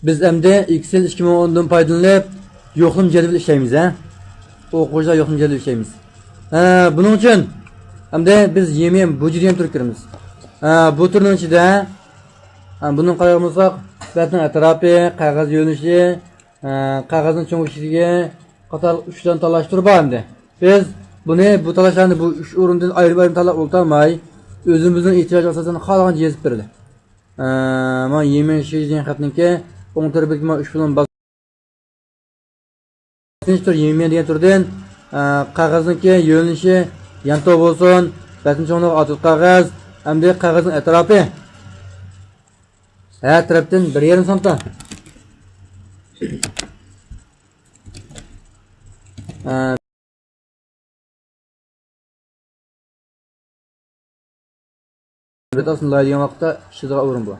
Biz endi Excel 2010'dan foydalanıp yo'qlim jadval ishlaymiz, ha. O'quvchilar yo'qlim jadval ishlaymiz. Buning uchun hamda biz yem bu degan tur kiramiz. Bu turning ichida buning qaraymisak, batning atrofi, qog'oz yo'nalishi, qog'ozning cho'ng'ishiga qator 3 dan talashtirib bordi. Biz bu talashlarni bu 3 o'rindan ayirib talab o'ltirmay, o'zimizning ehtiyoj asosida xohlagan yezib berdi. Men yemen şey degan xatniki o'ng tarafga men 3 bilan bosishni tur yemen degan turdan qog'ozniki yo'nalishi yanto bo'lsin, batning cho'ng'igi ochiq qog'oz, hamda qog'ozning atrofi her tarafdan 1,5 sm. Aslında laydigan vaqtda ishiga o'rin bu.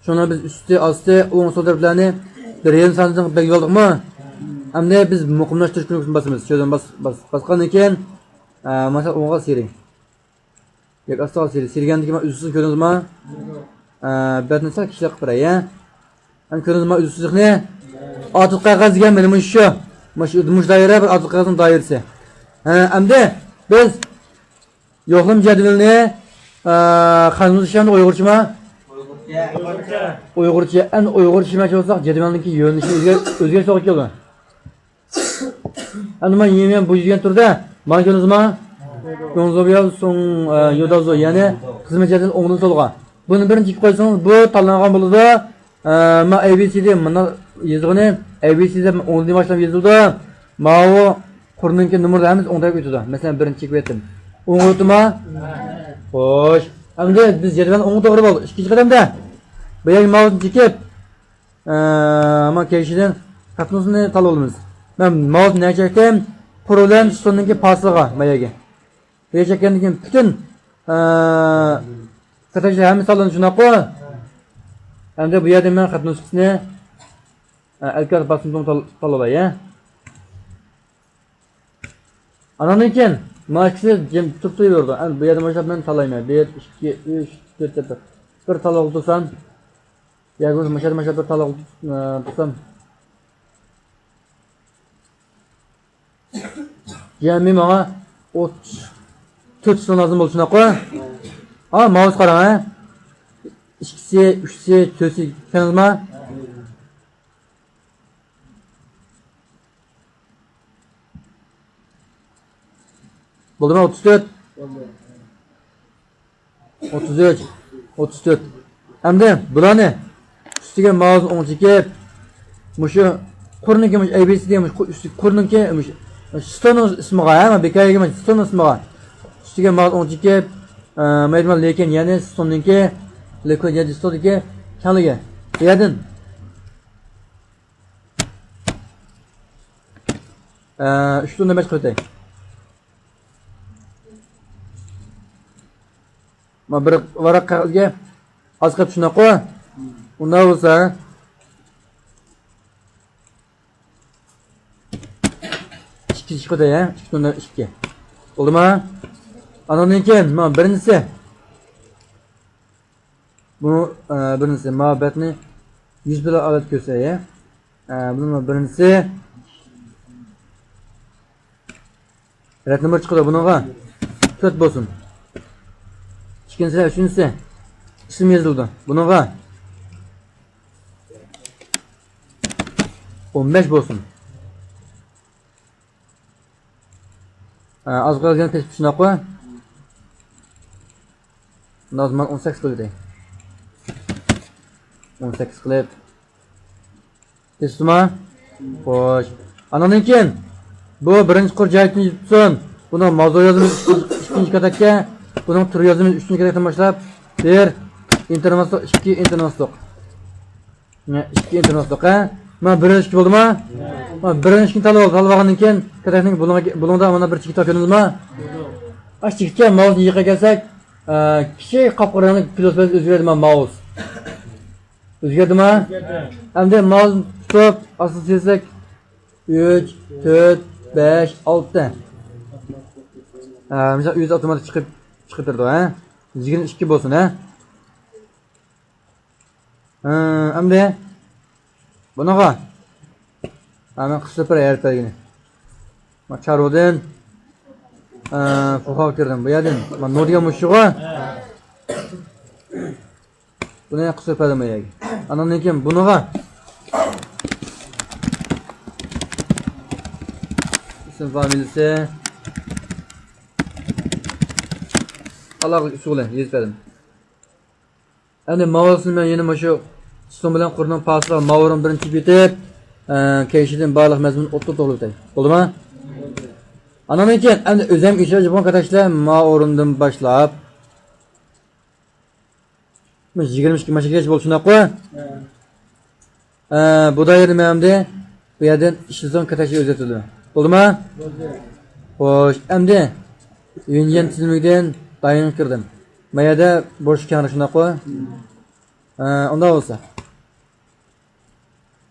Shuni biz usti, osti, o'ng sol taraflarni 1,5 sm belgilab oldikmi? Hamda biz muqimlashtirish uchun bosamiz. Sho'dan bosgandan keyin masalan o'ng'a sering. Yo'q, asta sergandan keyin uzsiz ko'rdingizmi? Batni sal kishlab qo'ray, ha. Ham ko'rdingizmi uzsizlikni? Ochiq qog'oz degan mana shu. Mush doira bir ochiq qog'ozning doirasi. Hamda biz yo'qlim jadvalini Xanımız işlemde Uygurca. Uygurca. En Uygurca işlemde olsak cedvelindeki yönelişi özgür soğuk yolu. Yani ben yemeğim bu yüzden turda mankınız mı? Yonzobiyal son yodazo yani hizmet cedvel oğlun solga. Bunu birinci koysanız bu talanğan buludu. Ma ABC'de bana yazığını ABC'de oğlun başlam yazıldı. Ma o kurununki numara hemiz onda götürdü. Mesela birinci koyettim. Oğlutuma hoş. Hamda biz jadval o'ng to'g'ri bo'ldi. Ikkinchi qadamda bu yerga mousni chekib, ama kelishidan qatnosini tanlab olamiz. Men mousni chekdim, problem sonunki pasliga mayaga. Bu chekkandan keyin butun strategiya hammasi tanlanib shunaqa. Hamda bu yerda men qatnosini alkar pasini tanlab olay, ha. Andan keyin Maçı cem tutuyordu. Yani bu yerden başlayıp ben talayım. 1, 2, 3, 4 yapar. Bir talak tutsam. Yani maçada bir talak tutsam. Yani bana o tutsun lazım olsun koy. Ama mouse karan ha. 2'si, 3'si, 4'si kanalma. Buldu mu 34? 33, 34. Hem de bulanı üstüge mağazın 10 çekip muşu kurununki muş ABC diyemiş kurununki muş Stonun ismi var ama bekaya muş Stonun ismi var. Üstüge mağazın 10 çekip meydan leken yani Stonunki leko yani Stonunki kalıge. Yedin. Üstünde meç koytay. Ma bir varaq qog'ozga asqab shuna qo'y. Unda bo'lsa ikki qo'yday, ha? 2. Bo'ldimi? Andan keyin men birinchisi bu birinchisi muhabbatni 100 bilan olib ko'rsay, ha? Buni birinchisi rat numar chiqadi bunga 4 bo'lsin. İkincisi, üçüncüsü isim yazıldı. Bununla 15 olsun. Az kalacağını tespitini koy. O zaman 18 kılıp 18 kılıp tespitime hoş. Anladın ki bu birinci kurcayetini tutsun. Bunu mavzu yazımız ikinci katakka. Bunun tür yazımız 3. kadar başlayıp 1 internastok 2 internastok. Ne 2 internastok ha? Men birinchi bo'ldi mi? Men birinchi tanlab olgandan keyin kadakning bulunda mana bir chigit topganingizmi? Ash chigitga mouse yiqa kelsak, kichik qop-qoranglik plus biz o'zgardi men mouse. O'zgardimi? Endi mouse tutib asosiyasak 3, 4, 5, 6. Mesela 100 otomatik çıkıp durdu, ha? 22 bo'lsin, ha? Endi Bunaqa. Ana qisib bir ertagini. Ma charodan fuqav kirdim. Bu yerdan ma nodiga mushuga. Buni qisib padamayagi. Anandan keyin bunaqa. İsim familiyasi. Alaqli usulan yezdim. Endi mavasini men yana mana shu Son bilan qurning pasra mavrum birinchi bitib, keyshidan baliq mazmun o'tda to'g'rildi. Bo'ldimi? Andan keyin endi o'zim ishga jibon qatashlar mavrumdan boshlab 22 mashaqacha bo'lib shunaqmi? Bu doirada bu yerdan ishizon qatashga o'zatildi. Bo'ldimi? Xo'sh, endi yungan tizimidan dayin kirdim. Mayada bo'sh kani shunaqmi? Unda bo'lsa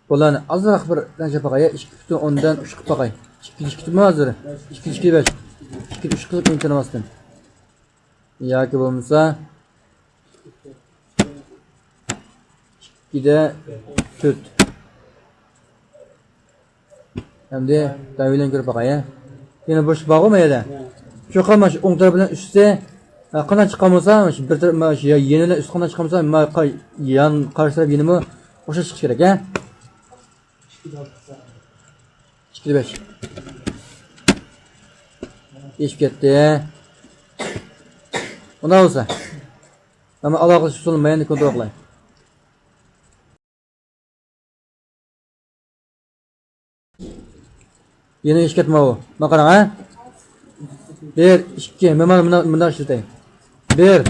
Bularni azroq bir qancha paqaya 2.10dan 3 qilib paqay. 2 mi hozir? 2.5. 2.3 qilib imkonmasdan. Yoki bo'lmasa 2da 4. Endi davilan ko'rib paqaya. Yana bo'sh bog'maydi. Shu qamash o'ng taraf bilan üstte qanday chiqqan bo'lsa, bir taraf yenilar üst qanday chiqqan bo'lsa, yan qarshi taraf yenimi o'sha chiqish kerak, ha? 2.5. Geçip ketdi. Unda bo'lsa. Ama aloqa tutilmaydi kontrol qilay. Yana ish ketma u. Mana qarang, ha? 1 2 men mana bunday ishlatay. 1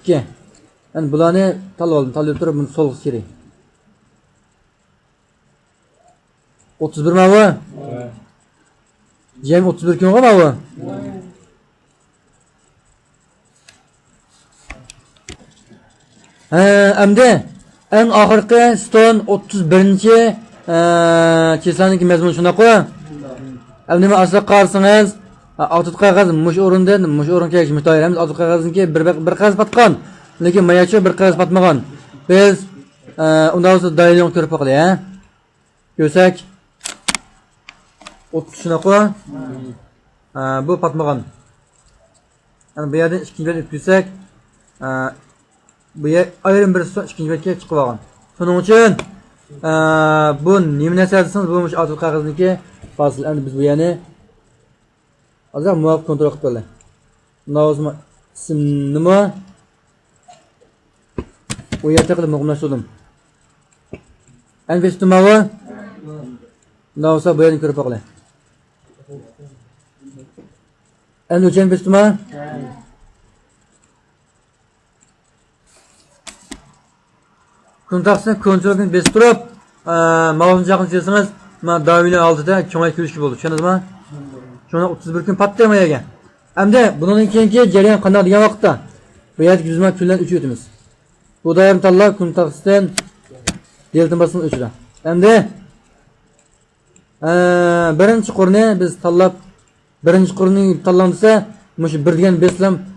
2. Endi bularni tanlab turib, buni so'l kerak. 31 mi bu? Cem 31 kim mi bu? Endi en oxirgi ston 31-chi chesaniki mazmun shunaqa. Endi nima asli qarsangiz, otut qog'oz mush o'rindan mush o'ringa kelishimiz mutayramiz. Otut qog'ozniki bir qog'oz patgan, lekin mayachi bir qog'oz patmagan. Biz undan sonra daylon ko'rib qo'yay, ha? Ko'sak 30 shunaqa. Bu patmagan. Yani bu yerdan ikkinchi bet o'tkazsak, bu yer ayrim bir son ikkinchi betga chiqib olgan. Shuning uchun bu nima narsa desangiz, bu mush otut qog'ozniki fasl. Endi biz bu yerni hozir muvofiq kontrol qilib qo'yaylik. Nozma ism nima? Bu yerda qilib muqimlashtirdim. Endi biz tumavi Navsa bu yerni ko'rib qo'yaylik. Endi o'chan biz tuma? Kontaktni kontrolni biz turib, ma'lum jaqin desangiz, men daviylar oldida cho'ngay ko'rishki bo'ldi. Tushundingizmi? Shuni 31 kun patlaymagan. Endi bundan keyingi jarayon qanday degan vaqtda bu yerga yuzma kunlar o'chib o'tamiz. Bu doim tanlab kontaktdan deltamasini o'chiradi. Endi birinchi qurni biz tanlab birinchi qurni tanlandisa, mush bir degan beslam